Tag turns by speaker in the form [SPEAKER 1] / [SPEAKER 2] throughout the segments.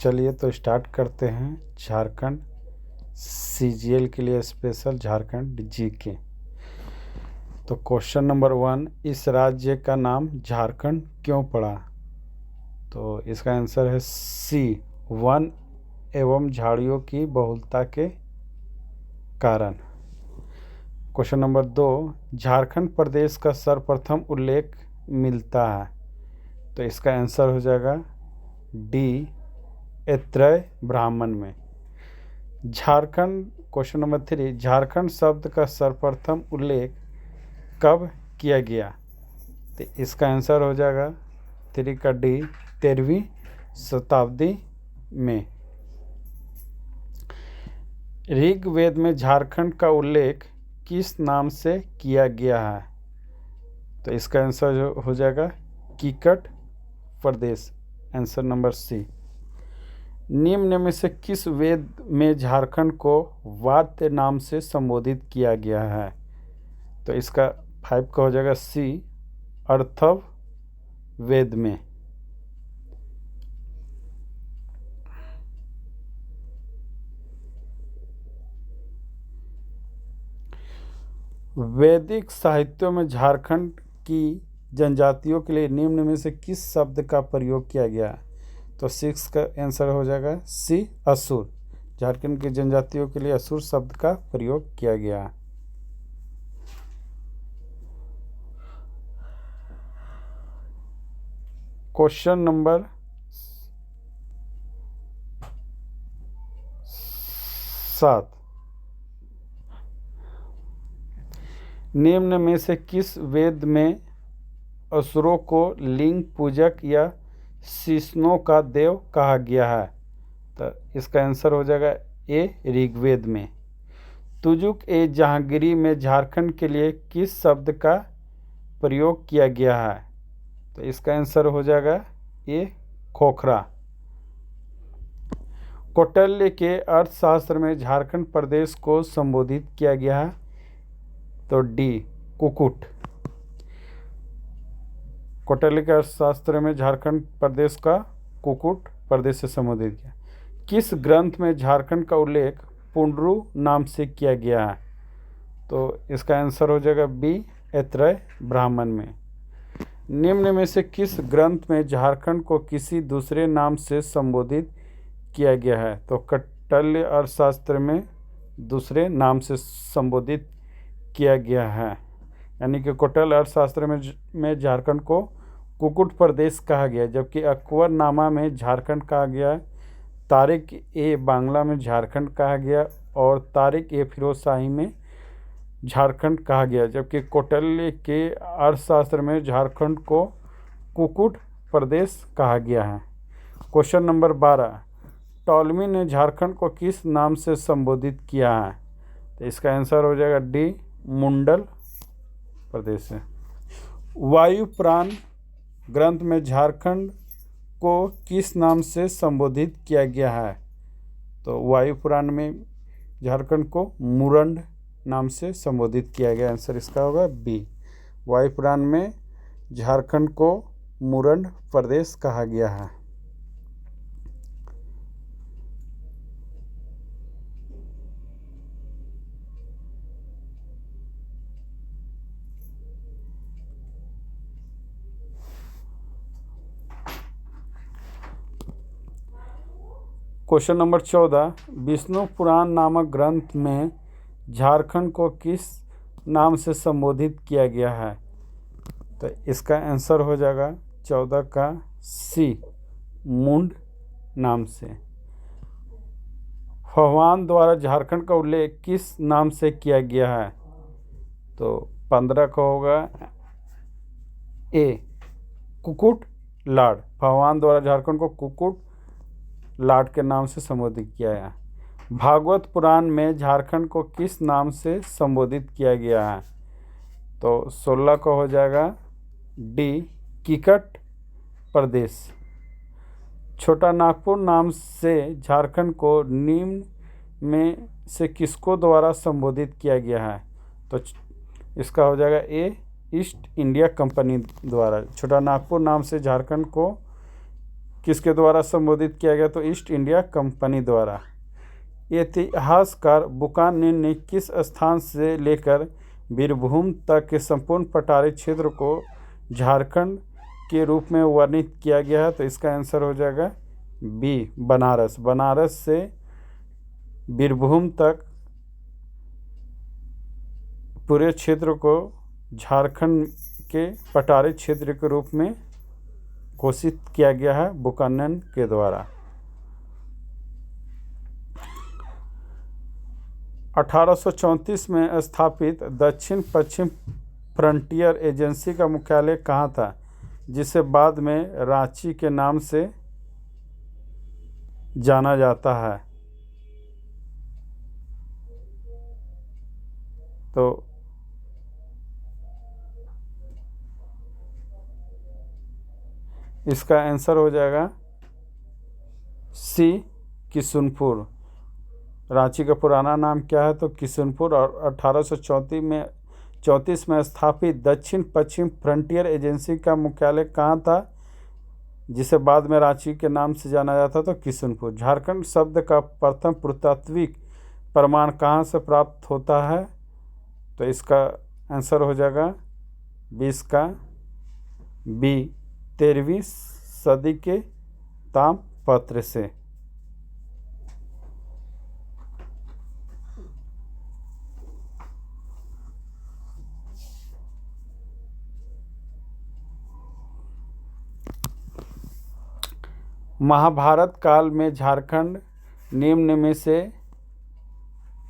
[SPEAKER 1] चलिए तो स्टार्ट करते हैं झारखंड सीजीएल के लिए स्पेशल झारखंड जीके। तो क्वेश्चन नंबर 1, इस राज्य का नाम झारखंड क्यों पड़ा? तो इसका आंसर है सी, वन एवं झाड़ियों की बहुलता के कारण। क्वेश्चन नंबर 2, झारखंड प्रदेश का सर्वप्रथम उल्लेख मिलता है। तो इसका आंसर हो जाएगा डी, ऐत्रेय ब्राह्मण में। झारखंड क्वेश्चन नंबर 3, झारखंड शब्द का सर्वप्रथम उल्लेख कब किया गया? तो इसका आंसर हो जाएगा 3 का डी, 13वीं शताब्दी में। ऋग्वेद में झारखंड का उल्लेख किस नाम से किया गया है? तो इसका आंसर हो जाएगा कीकट प्रदेश, आंसर नंबर सी। निम्न में से किस वेद में झारखंड को वाद्य नाम से संबोधित किया गया है? तो इसका 5 का हो जाएगा सी, अर्थव वेद में। वैदिक साहित्यों में झारखंड की जनजातियों के लिए निम्न में से किस शब्द का प्रयोग किया गया है? तो 6 का आंसर हो जाएगा सी, असुर। झारखंड की जनजातियों के लिए असुर शब्द का प्रयोग किया गया है। क्वेश्चन नंबर 7, निम्न में से किस वेद में असुरों को लिंग पूजक या शिष्णों का देव कहा गया है? तो इसका आंसर हो जाएगा ए, ऋग्वेद में। तुजुक ए जहांगीरी में झारखंड के लिए किस शब्द का प्रयोग किया गया है? तो इसका आंसर हो जाएगा ए, खोखरा। कौटिल्य के अर्थशास्त्र में झारखंड प्रदेश को संबोधित किया गया है। तो डी, कुकुट। कौटिल्य के अर्थशास्त्र में झारखंड प्रदेश का कुकुट प्रदेश से संबोधित किया। किस ग्रंथ में झारखंड का उल्लेख पुंडरू नाम से किया गया है? तो इसका आंसर हो जाएगा बी, ऐत्रेय ब्राह्मण में। निम्न में से किस ग्रंथ में झारखंड को किसी दूसरे नाम से संबोधित किया गया है? तो कौटिल्य अर्थशास्त्र में दूसरे नाम से संबोधित किया गया है, यानी कि कौटिल्य अर्थशास्त्र में झारखंड को कुकुट प्रदेश कहा गया, जबकि अकबरनामा में झारखंड कहा गया, तारिक ए बांग्ला में झारखंड कहा गया और तारिक ए फिरोजशाही में झारखंड कहा गया, जबकि कौटिल्य के अर्थशास्त्र में झारखंड को कुकुट प्रदेश कहा गया है। क्वेश्चन नंबर 12, टॉलमी ने झारखंड को किस नाम से संबोधित किया है? तो इसका आंसर हो जाएगा डी, मुंडल प्रदेश से। वायुपुराण ग्रंथ में झारखंड को किस नाम से संबोधित किया गया है? तो वायुपुराण में झारखंड को मुरंड नाम से संबोधित किया गया, आंसर इसका होगा बी। वायुपुराण में झारखंड को मुरंड प्रदेश कहा गया है। क्वेश्चन नंबर 14, विष्णु पुराण नामक ग्रंथ में झारखंड को किस नाम से संबोधित किया गया है? तो इसका आंसर हो जाएगा 14 का सी, मुंड नाम से। भगवान द्वारा झारखंड का उल्लेख किस नाम से किया गया है? तो 15 का होगा ए, कुकुट लाड। भगवान द्वारा झारखंड को कुकुट लाड के नाम से संबोधित किया गया। भागवत पुराण में झारखंड को किस नाम से संबोधित किया गया है? तो 16 का हो जाएगा डी, कीकट प्रदेश। छोटा नागपुर नाम से झारखंड को निम्न में से किसको द्वारा संबोधित किया गया है? तो इसका हो जाएगा ए, ईस्ट इंडिया कंपनी द्वारा। छोटा नागपुर नाम से झारखंड को किसके द्वारा संबोधित किया गया? तो ईस्ट इंडिया कंपनी द्वारा। इतिहासकार बुकानन ने किस स्थान से लेकर बीरभूम तक के संपूर्ण पठारी क्षेत्र को झारखंड के रूप में वर्णित किया गया है? तो इसका आंसर हो जाएगा बी, बनारस। बनारस से बीरभूम तक पूरे क्षेत्र को झारखंड के पठारी क्षेत्र के रूप में घोषित किया गया है बुकानन के द्वारा। 1834 में स्थापित दक्षिण पश्चिम फ्रंटियर एजेंसी का मुख्यालय कहाँ था, जिसे बाद में रांची के नाम से जाना जाता है? तो इसका आंसर हो जाएगा सी, किशुनपुर। रांची का पुराना नाम क्या है? तो किशुनपुर। और 1834 में स्थापित दक्षिण पश्चिम फ्रंटियर एजेंसी का मुख्यालय कहाँ था, जिसे बाद में रांची के नाम से जाना जाता? तो किशुनपुर। झारखंड शब्द का प्रथम पुरातात्विक प्रमाण कहाँ से प्राप्त होता है? तो इसका आंसर हो जाएगा 20 का बी, 13वीं सदी के ताम्रपत्र से। महाभारत काल में झारखंड निम्न में से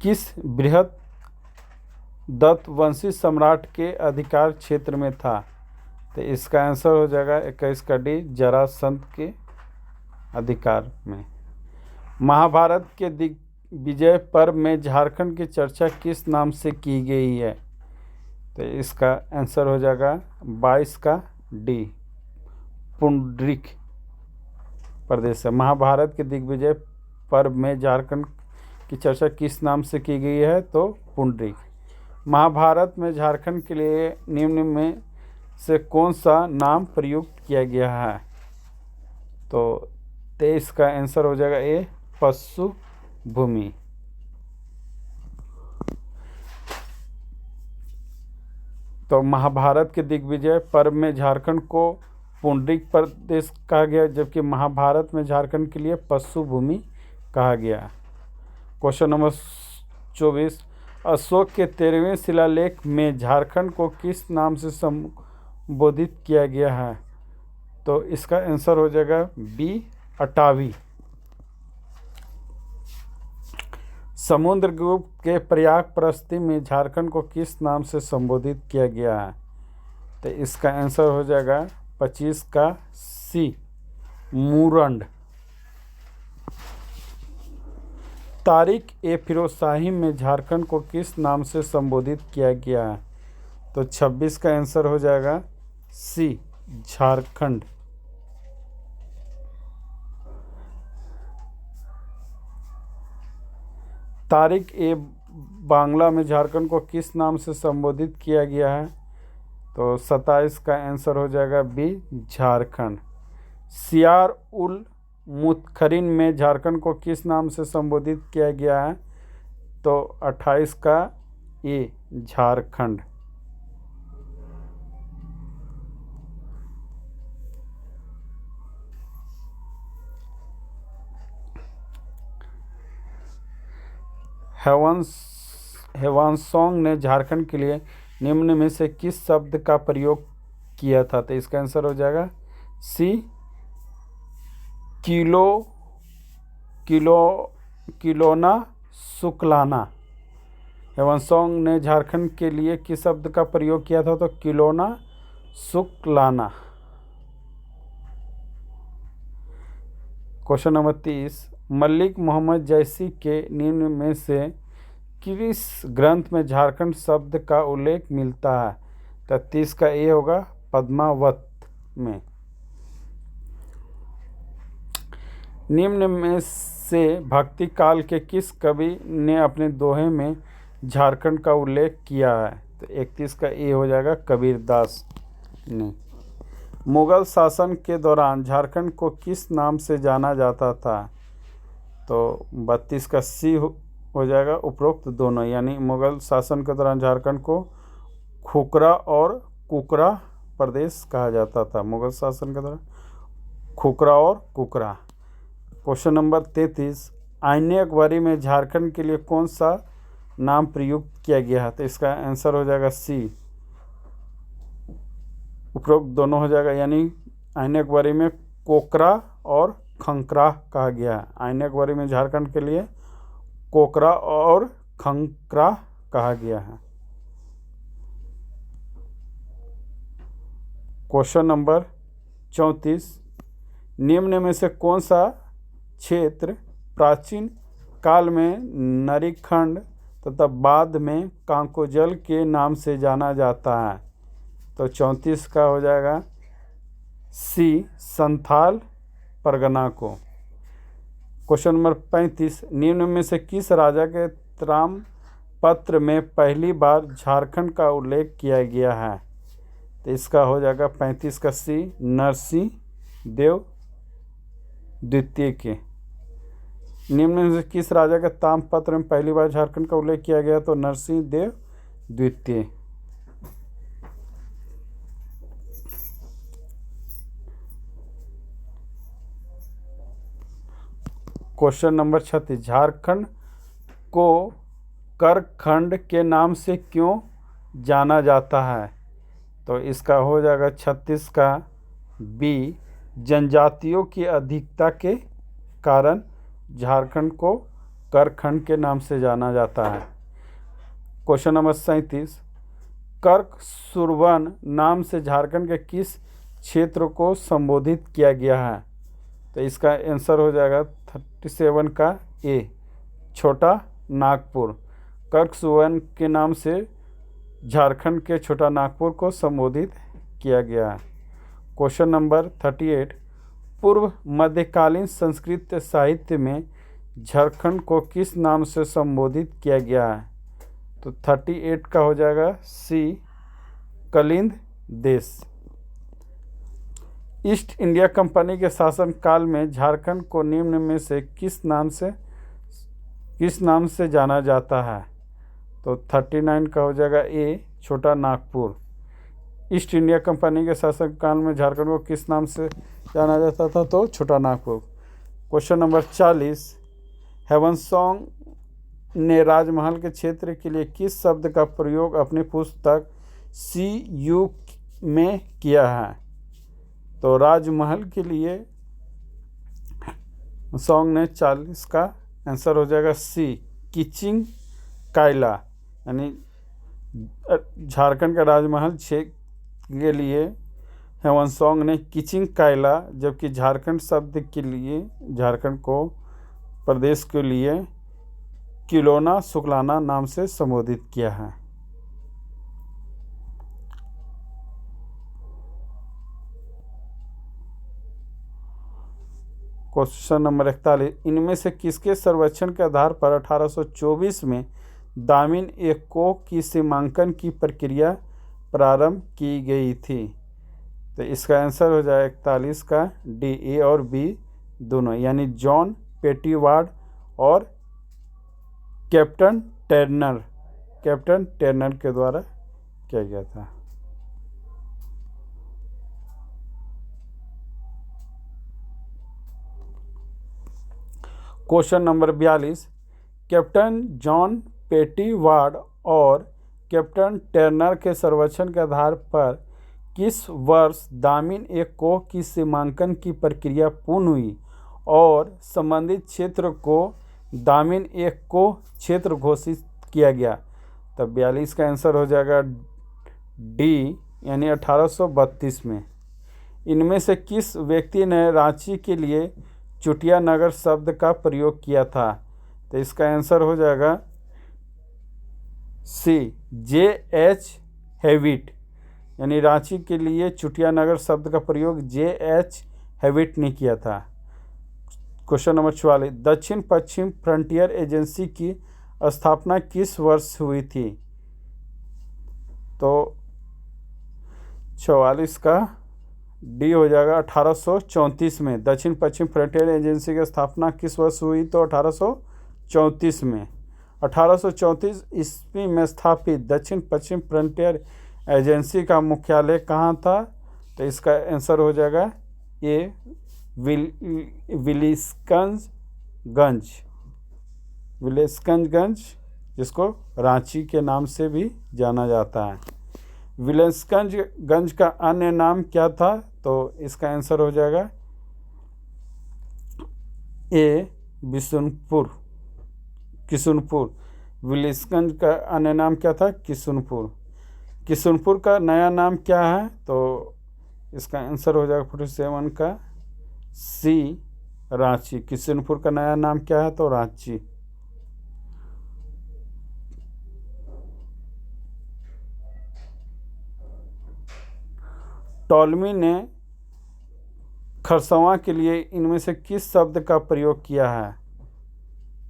[SPEAKER 1] किस बृहद दत्तवंशी सम्राट के अधिकार क्षेत्र में था? तो इसका आंसर हो जाएगा 21 का डी, जरासंध के अधिकार में। महाभारत के दिग्विजय पर्व में झारखंड की चर्चा किस नाम से की गई है? तो इसका आंसर हो जाएगा 22 का डी, पुंडरीक प्रदेश है। महाभारत के दिग्विजय पर्व में झारखंड की चर्चा किस नाम से की गई है? तो पुंडरीक। महाभारत में झारखंड के लिए निम्न में से कौन सा नाम प्रयुक्त किया गया है? तो 23 का आंसर हो जाएगा ए, पशु भूमि। तो महाभारत के दिग्विजय पर्व में झारखंड को पुंडरीक प्रदेश कहा गया, जबकि महाभारत में झारखंड के लिए पशु भूमि कहा गया। क्वेश्चन नंबर 24, अशोक के 13वें शिलालेख में झारखंड को किस नाम से संबोधित किया गया है? तो इसका आंसर हो जाएगा बी, अटावी। समुद्रगुप्त के प्रयाग प्रस्ती में झारखंड को किस नाम से संबोधित किया गया है? तो इसका आंसर हो जाएगा 25 का सी, मुरंड। तारिक ए फिरोज शाही में झारखंड को किस नाम से संबोधित किया गया है? तो 26 का आंसर हो जाएगा सी, झारखंड। तारिक ए बांग्ला में झारखंड को किस नाम से संबोधित किया गया है? तो 27 का आंसर हो जाएगा बी, झारखंड। सियार उल मुतखरिन में झारखंड को किस नाम से संबोधित किया गया है? तो 28 का ए, झारखंड। हेवानसोंग ने झारखंड के लिए निम्न में से किस शब्द का प्रयोग किया था? तो इसका आंसर हो जाएगा सी, किलोना शुक्लाना। हेवानसोंग ने झारखंड के लिए किस शब्द का प्रयोग किया था? तो किलोना शुक्लाना। क्वेश्चन नंबर 30, मलिक मोहम्मद जैसी के निम्न में से किस ग्रंथ में झारखंड शब्द का उल्लेख मिलता है? तो 30 का ए होगा, पद्मावत में। निम्न में से भक्ति काल के किस कवि ने अपने दोहे में झारखंड का उल्लेख किया है? तो 31 का ए हो जाएगा, कबीरदास ने। मुगल शासन के दौरान झारखंड को किस नाम से जाना जाता था? तो 32 का सी हो जाएगा, उपरोक्त दोनों। यानी मुगल शासन के दौरान झारखंड को खुकरा और कुकरा प्रदेश कहा जाता था। मुगल शासन के दौरान खुकरा और कुकरा। क्वेश्चन नंबर 33, आईने अकबरी में झारखंड के लिए कौन सा नाम प्रयुक्त किया गया है? तो इसका आंसर हो जाएगा सी, उपरोक्त दोनों हो जाएगा। यानी आईने अकबरी में कोकरा और खंकरा कहा गया है। आईने अकबरी में झारखंड के लिए कोकरा और खंकरा कहा गया है। क्वेश्चन नंबर 34, निम्न में से कौन सा क्षेत्र प्राचीन काल में नरीखंड तथा बाद में कांकोजल के नाम से जाना जाता है? तो 34 का हो जाएगा सी, संथाल परगना को। क्वेश्चन नंबर 35, निम्न में से किस राजा के ताम्रपत्र में पहली बार झारखंड का उल्लेख किया गया है? तो इसका हो जाएगा 35 का सी, नरसिंह देव द्वितीय के। निम्न में से किस राजा के ताम्रपत्र में पहली बार झारखंड का उल्लेख किया गया? तो नरसिंह देव द्वितीय। क्वेश्चन नंबर 36, झारखंड को करखंड के नाम से क्यों जाना जाता है? तो इसका हो जाएगा 36 का बी, जनजातियों की अधिकता के कारण झारखंड को करखंड के नाम से जाना जाता है। क्वेश्चन नंबर 37, कर्क सुरवन नाम से झारखंड के किस क्षेत्र को संबोधित किया गया है? तो इसका आंसर हो जाएगा 37 का ए, छोटा नागपुर। कर्क सुरवन के नाम से झारखंड के छोटा नागपुर को संबोधित किया गया है। क्वेश्चन नंबर 38, पूर्व मध्यकालीन संस्कृत साहित्य में झारखंड को किस नाम से संबोधित किया गया है? तो 38 का हो जाएगा सी, कलिंद देश। ईस्ट इंडिया कंपनी के शासन काल में झारखंड को निम्न में से किस नाम से जाना जाता है? तो 39 का हो जाएगा ए, छोटा नागपुर। ईस्ट इंडिया कंपनी के शासन काल में झारखंड को किस नाम से जाना जाता था? तो छोटा नागपुर। क्वेश्चन नंबर 40, हेवनसोंग ने राजमहल के क्षेत्र के लिए किस शब्द का प्रयोग अपनी पुस्तक सी यू में किया है? तो राजमहल के लिए सॉन्ग ने 40 का आंसर हो जाएगा सी, किचिंग कायला। यानी झारखंड का राजमहल क्षेत्र के लिए हेवनसोंग ने किचिंग कायला, जबकि झारखंड शब्द के लिए झारखंड को प्रदेश के लिए किलोना शुक्लाना नाम से संबोधित किया है। क्वेश्चन नंबर 41, इनमें से किसके सर्वेक्षण के आधार पर 1824 में दामिन एक्को की सीमांकन की प्रक्रिया प्रारंभ की गई थी? तो इसका आंसर हो जाए 41 का डी, ए और बी दोनों। यानी जॉन पेटीवार्ड और कैप्टन टर्नर के द्वारा किया गया था। क्वेश्चन नंबर 42, कैप्टन जॉन पेटीवार्ड और कैप्टन टर्नर के सर्वेक्षण के आधार पर किस वर्ष दामिन एक्को की सीमांकन की प्रक्रिया पूर्ण हुई और संबंधित क्षेत्र को दामिन एक्को क्षेत्र घोषित किया गया? तब 42 का आंसर हो जाएगा डी, यानी 1832 में। इनमें से किस व्यक्ति ने रांची के लिए चुटिया नगर शब्द का प्रयोग किया था? तो इसका आंसर हो जाएगा सी, J.H. हेविट। यानी रांची के लिए चुटिया नगर शब्द का प्रयोग J.H. हेविट ने किया था। क्वेश्चन नंबर 44, दक्षिण पश्चिम फ्रंटियर एजेंसी की स्थापना किस वर्ष हुई थी? तो 44 का डी हो जाएगा 1834 में। दक्षिण पश्चिम फ्रंटियर एजेंसी की स्थापना किस वर्ष हुई? तो 1834 में। 1834 ईस्वी में स्थापित दक्षिण पश्चिम फ्रंटियर एजेंसी का मुख्यालय कहाँ था? तो इसका आंसर हो जाएगा ए विलिस्कंजगंज, जिसको रांची के नाम से भी जाना जाता है। विलिस्कंजगंज का अन्य नाम क्या था? तो इसका आंसर हो जाएगा ए किशुनपुर। विलिस्कंज का अन्य नाम क्या था? किशुनपुर। किशुनपुर का नया नाम क्या है? तो इसका आंसर हो जाएगा 47 का सी, रांची। किशुनपुर का नया नाम क्या है? तो रांची। टॉलमी ने खरसवां के लिए इनमें से किस शब्द का प्रयोग किया है?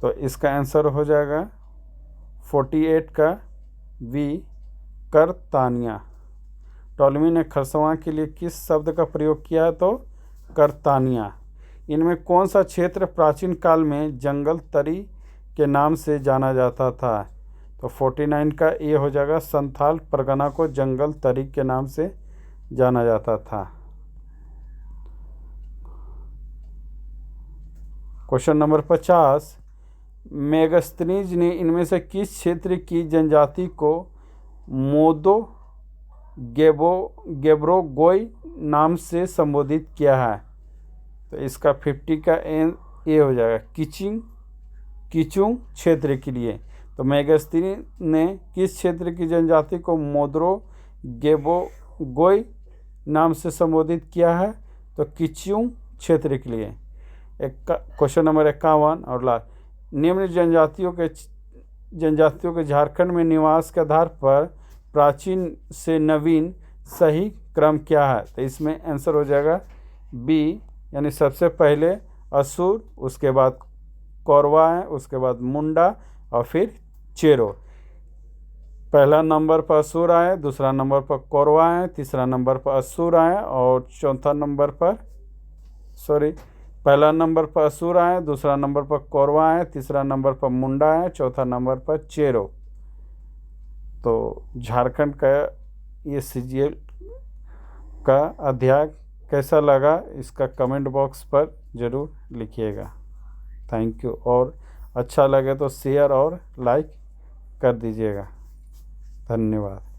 [SPEAKER 1] तो इसका आंसर हो जाएगा 48 का वी, करतानिया। टॉलमी ने खरसवां के लिए किस शब्द का प्रयोग किया है? तो करतानिया। इनमें कौन सा क्षेत्र प्राचीन काल में जंगल तरी के नाम से जाना जाता था? तो 49 का ए हो जाएगा, संथाल परगना को जंगल तरी के नाम से जाना जाता था। क्वेश्चन नंबर 50, मेगस्थनीज ने इनमें से किस क्षेत्र की जनजाति को मोदो गेब्रोगोई नाम से संबोधित किया है? तो इसका 50 का ए हो जाएगा, किचुंग क्षेत्र के लिए। तो मेगस्थनी ने किस क्षेत्र की जनजाति को मोद्रो गेब्रोगोई नाम से संबोधित किया है? तो किचुंग क्षेत्र के लिए। क्वेश्चन नंबर 51 और लास्ट, निम्न जनजातियों के झारखंड में निवास के आधार पर प्राचीन से नवीन सही क्रम क्या है? तो इसमें आंसर हो जाएगा बी, यानी सबसे पहले असुर, उसके बाद कौरवा है, उसके बाद मुंडा और फिर चेरो। पहला नंबर पर असुर आए, दूसरा नंबर पर कौरवा आए, तीसरा नंबर पर असुर आए और चौथा नंबर पर पहला नंबर पर असुर आए, दूसरा नंबर पर कौरवा आए, तीसरा नंबर पर मुंडा आए, चौथा नंबर पर चेरो। तो झारखंड का ये सीजीएल का अध्याय कैसा लगा, इसका कमेंट बॉक्स पर ज़रूर लिखिएगा। Thank you. और अच्छा लगे तो शेयर और लाइक कर दीजिएगा। धन्यवाद।